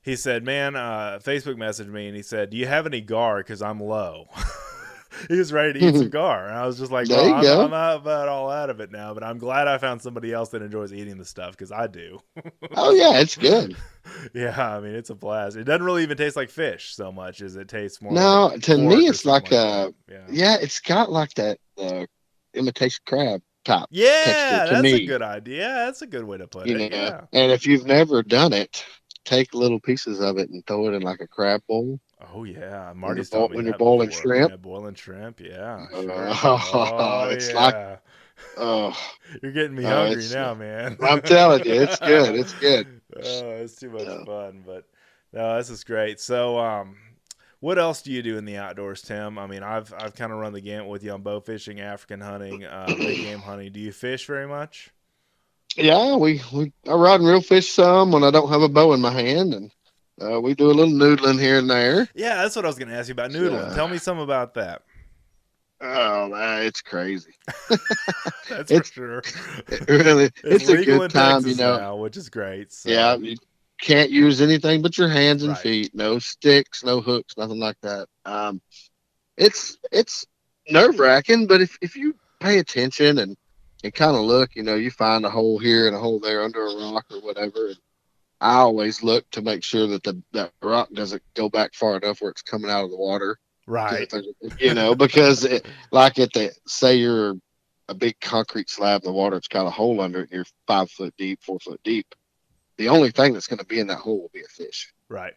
Facebook messaged me, and he said, do you have any gar? Because I'm low. He was ready to eat some gar. And I was just like, well, I'm about all out of it now, but I'm glad I found somebody else that enjoys eating the stuff, because I do. Oh, yeah, it's good. Yeah, I mean, it's a blast. It doesn't really even taste like fish so much as it tastes more like to me, it's like it's got like that imitation crab type texture to me. That's a good idea. Yeah, that's a good way to put it. Yeah. And if you've never done it, take little pieces of it and throw it in like a crab bowl. Oh yeah, Marty's told me when you're boiling shrimp. Yeah, boiling shrimp, yeah. You're getting me hungry now, man. I'm telling you, it's good. It's good. Oh, it's too much fun, but no, this is great. So, what else do you do in the outdoors, Tim? I mean, I've kind of run the gamut with you on bow fishing, African hunting, big game hunting. Do you fish very much? Yeah, I rod and reel fish some when I don't have a bow in my hand, and we do a little noodling here and there. Yeah, that's what I was going to ask you about noodling. Tell me some about that. Oh man, it's crazy. That's for sure. It's a good time, Texas now, which is great. So. Yeah, you can't use anything but your hands and feet. No sticks, no hooks, nothing like that. It's nerve-wracking, but if you pay attention and kind of look, you find a hole here and a hole there under a rock or whatever. And I always look to make sure that that rock doesn't go back far enough where it's coming out of the water. Right. Because say you're a big concrete slab in the water, it's got a hole under it, and you're 5 foot deep, 4 foot deep. The only thing that's going to be in that hole will be a fish. Right.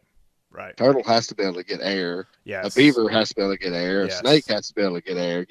Turtle has to be able to get air. Yes. A beaver has to be able to get air. Yes. A snake has to be able to get air.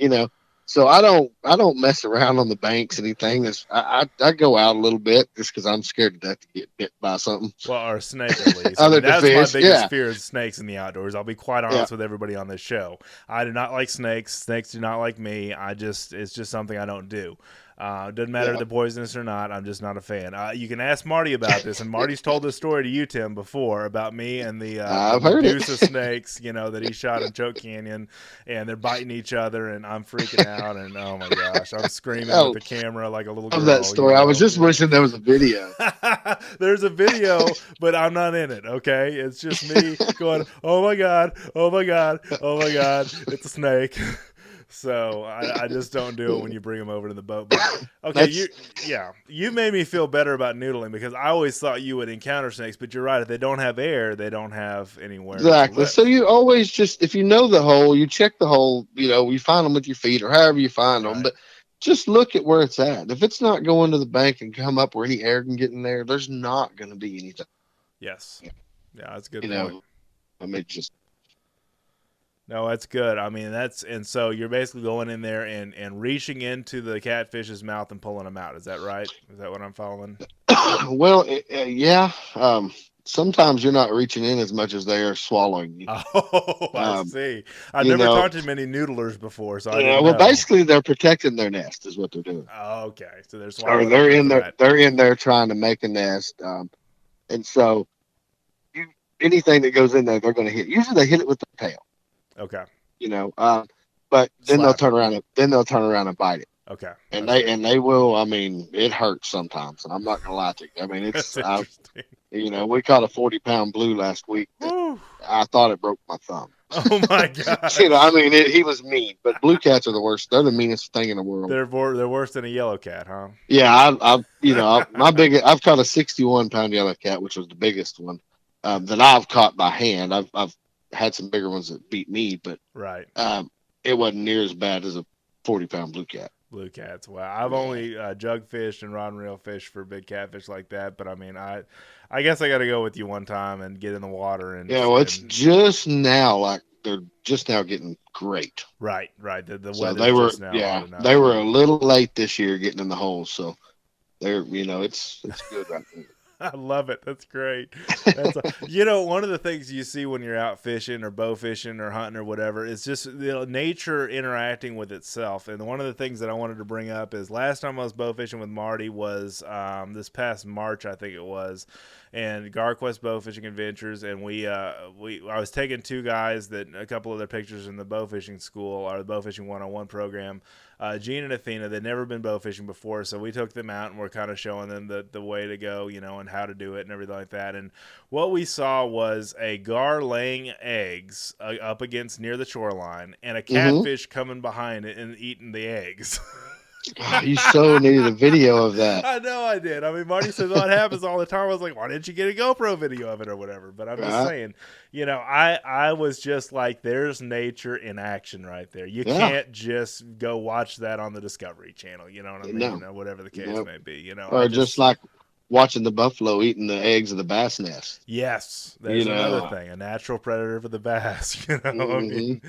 So I don't mess around on the banks anything. I go out a little bit just because I'm scared to death to get bit by something. Well, or a snake at least. That's my biggest fear is snakes in the outdoors. I'll be quite honest with everybody on this show. I do not like snakes. Snakes do not like me. It's just something I don't do. Doesn't matter if they're poisonous or not. I'm just not a fan. You can ask Marty about this, and Marty's told this story to you, Tim, before about me and the Medusa snakes, that he shot in Choke Canyon, and they're biting each other, and I'm freaking out, and oh my gosh, I'm screaming with the camera like a little girl. I love that story. I was just wishing there was a video. There's a video, but I'm not in it. Okay, it's just me going, oh my god, oh my god, oh my god, it's a snake. So I just don't do it when you bring them over to the boat. But, okay, you made me feel better about noodling because I always thought you would encounter snakes, but you're right. If they don't have air, they don't have anywhere. Exactly. So you always just, if you know the hole, you check the hole, you find them with your feet or however you find them, but just look at where it's at. If it's not going to the bank and come up where any air can get in there, there's not going to be anything. Yes. Yeah, that's a good point. I mean, just. No, that's good. I mean, and so you're basically going in there and reaching into the catfish's mouth and pulling them out. Is that right? Is that what I'm following? Well, yeah. Sometimes you're not reaching in as much as they are swallowing you. Oh, I see. I've never talked to many noodlers before, so I didn't know. Well, basically, they're protecting their nest, is what they're doing. Oh, okay. So they're swallowing. Or they're in there trying to make a nest, and so anything that goes in there, they're going to hit. Usually, they hit it with the tail. Okay. But then they'll turn around and bite it. Okay. And they will. I mean, it hurts sometimes. I'm not gonna lie to you. I mean, it's we caught a 40-pound blue last week. I thought it broke my thumb. Oh my god. I mean, he was mean. But blue cats are the worst. They're the meanest thing in the world. They're worse than a yellow cat, huh? Yeah, I've caught a 61-pound yellow cat, which was the biggest one that I've caught by hand. I've had some bigger ones that beat me, but right. It wasn't near as bad as a 40-pound blue cat. Blue cats. Wow. I've only jug fished and rod and reel fished for big catfish like that. But I mean, I guess I got to go with you one time and get in the water Yeah, well, it's just now, like they're just now getting great. Right. The So weather's just now hot enough. they were a little late this year getting in the holes. So they're, it's good right now. I love it. That's great. That's one of the things you see when you're out fishing or bow fishing or hunting or whatever is just nature interacting with itself. And one of the things that I wanted to bring up is last time I was bow fishing with Marty was this past March, I think it was, and GarQuest Bow Fishing Adventures, and I was taking two guys that a couple of their pictures in the bow fishing school or the bow fishing 101 program. Gene and Athena, they'd never been bow fishing before, so we took them out and we're kind of showing them the way to go, and how to do it and everything like that. And what we saw was a gar laying eggs up against near the shoreline and a catfish coming behind it and eating the eggs. You so needed a video of that. I know I did. I mean, Marty says, oh, it happens all the time. I was like, why didn't you get a GoPro video of it or whatever? But I'm just saying, I was just like, there's nature in action right there. You can't just go watch that on the Discovery Channel. You know what I mean? No. Whatever the case may be. Or just like watching the buffalo eating the eggs of the bass nest. Yes, that's another thing. A natural predator for the bass. I mean,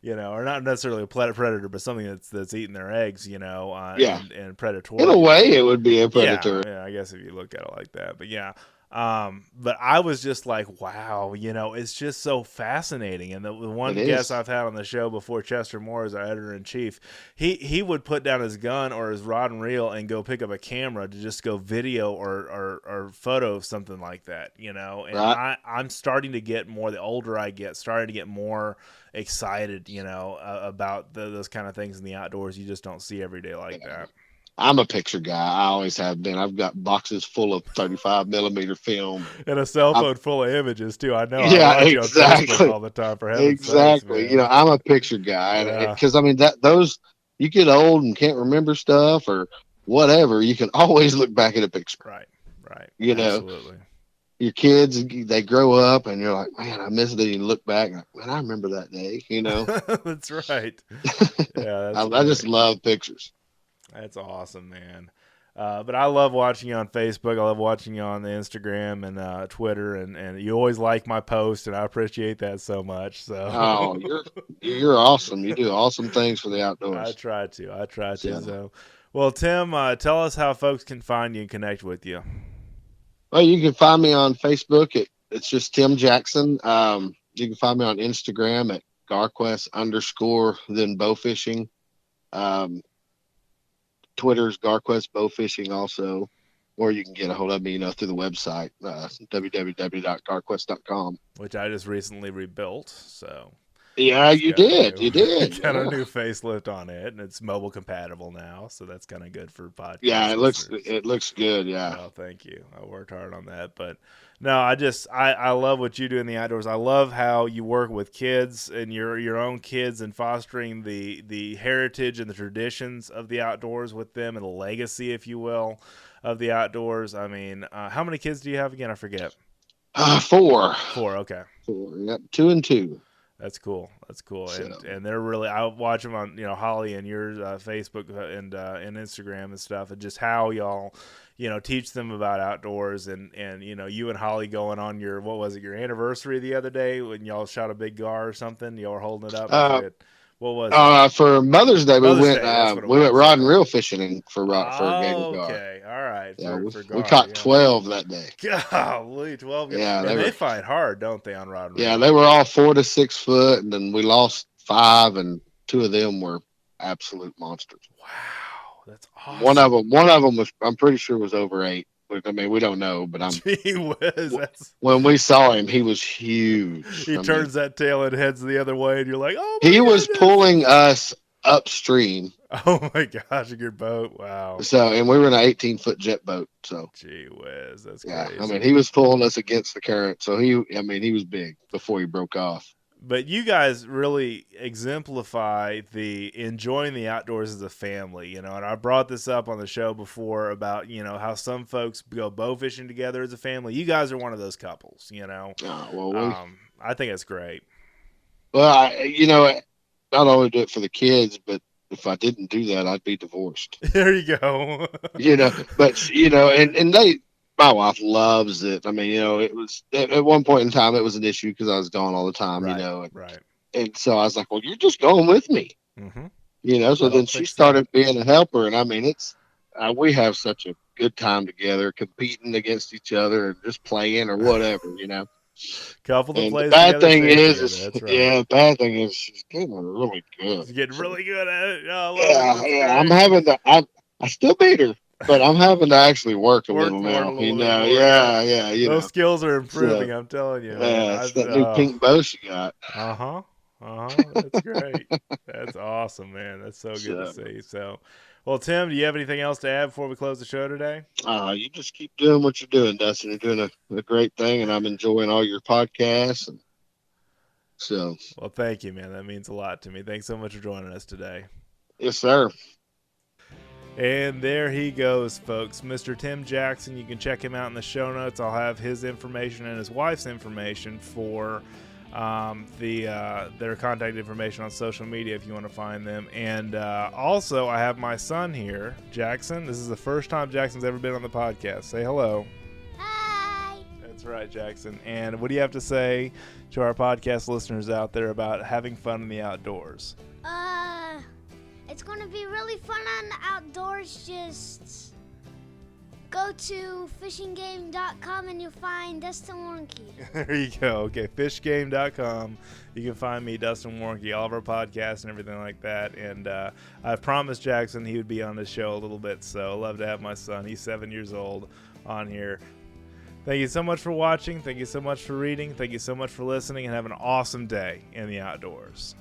or not necessarily a predator, but something that's eating their eggs, and predatory. In a way, it would be a predator. Yeah, I guess if you look at it like that. But yeah, but I was just like, wow, it's just so fascinating. And the one guest I've had on the show before, Chester Moore, is our editor-in-chief, he would put down his gun or his rod and reel and go pick up a camera to just go video or photo of something like that, And I'm starting to get more, the older I get, starting to get more excited, about those kind of things in the outdoors you just don't see every day like that. I'm a picture guy. I always have been. I've got boxes full of 35 millimeter film and a cell phone full of images too. I know. Yeah, I watch exactly. You on Facebook all the time. For heaven's exactly. sakes, I'm a picture guy because I mean those you get old and can't remember stuff or whatever. You can always look back at a picture. Right. Absolutely. Your kids, they grow up and you're like, man, I miss it. And you look back, like, man, I remember that day. That's right. Yeah, I just love pictures. That's awesome, man. But I love watching you on Facebook. I love watching you on the Instagram and Twitter, and you always like my post, and I appreciate that so much. So, oh, you're awesome. You do awesome things for the outdoors. I try to. Yeah. So, well, Tim, tell us how folks can find you and connect with you. Well, you can find me on Facebook. It's just Tim Jackson. You can find me on Instagram at GarQuest _ Bowfishing. Twitter's GarQuest Bowfishing also, or you can get a hold of me, through the website, www.garquest.com. Which I just recently rebuilt, so. Yeah, you did. Got a new facelift on it, and it's mobile compatible now, so that's kind of good for podcasts. Yeah, it looks good. Yeah. Oh, thank you. I worked hard on that, but no, I love what you do in the outdoors. I love how you work with kids and your own kids and fostering the heritage and the traditions of the outdoors with them and the legacy, if you will, of the outdoors. I mean, how many kids do you have again? I forget. 4. 4. Okay. 4. Yep. 2 and 2. That's cool. So. And they're really, I watch them on, Holly and your Facebook and Instagram and stuff, and just how y'all, teach them about outdoors and you and Holly going on your, what was it, your anniversary the other day when y'all shot a big gar or something, y'all were holding it up. What was it? For Mother's Day, we went rod and reel fishing for gator gar. Okay. All right. Yeah, we caught 12 that day. Golly, 12. Yeah. They fight hard, don't they, on rod and reel? Yeah, they were all 4 to 6 foot, and then we lost 5, and 2 of them were absolute monsters. Wow. That's awesome. One of them was, I'm pretty sure, was over 8. I mean, we don't know, but when we saw him, he was huge. He turns that tail and heads the other way, and you're like, oh my He goodness. was pulling us upstream. Oh my gosh, your boat. Wow. So, and we were in an 18-foot jet boat. So, gee whiz, that's yeah. crazy. I mean, he was pulling us against the current. So he was big before he broke off. But you guys really exemplify the enjoying the outdoors as a family, and I brought this up on the show before about, how some folks go bow fishing together as a family. You guys are one of those couples, I think it's great. Well, not only do it for the kids, but if I didn't do that, I'd be divorced. There you go. But and my wife loves it. I mean, it was at one point in time it was an issue because I was gone all the time, Right, and, right. and so I was like, well, you're just going with me, Mm-hmm. So That'll then she fix started that. being a helper, and I mean, we have such a good time together, competing against each other and just playing or whatever. Couple that And the plays bad together thing stays is, together. That's right. yeah, the bad thing is she's getting really good. He's getting So, really good at it. Oh, I love it. yeah, That's yeah, I'm great. having to. I still beat her, but I'm having to actually work a Work little for it a now. little bit more. Yeah. Yeah, yeah, Those skills are So improving. I'm telling you, man. it's that new pink bow she got. Uh-huh. Uh-huh. That's great. That's awesome, man. That's so good to So see. So, well, Tim, do you have anything else to add before we close the show today? you just keep doing what you're doing, Dustin. You're doing a great thing, and I'm enjoying all your podcasts. And so, Well, thank you, man. That means a lot to me. Thanks so much for joining us today. yes, sir. And there he goes, folks. Mr. Tim Jackson. You can check him out in the show notes. I'll have his information and his wife's information for their contact information on social media if you want to find them. And also, I have my son here, Jackson. This is the first time Jackson's ever been on the podcast. Say hello. Hi. That's right, Jackson. And what do you have to say to our podcast listeners out there about having fun in the outdoors? It's going to be really fun on the outdoors. Just go to fishinggame.com and you'll find Dustin Warnke. There you go. Okay, fishgame.com. You can find me, Dustin Warnke, all of our podcasts and everything like that. And I've promised Jackson he would be on the show a little bit, so I'd love to have my son. He's 7 years old on here. Thank you so much for watching. Thank you so much for reading. Thank you so much for listening, and have an awesome day in the outdoors.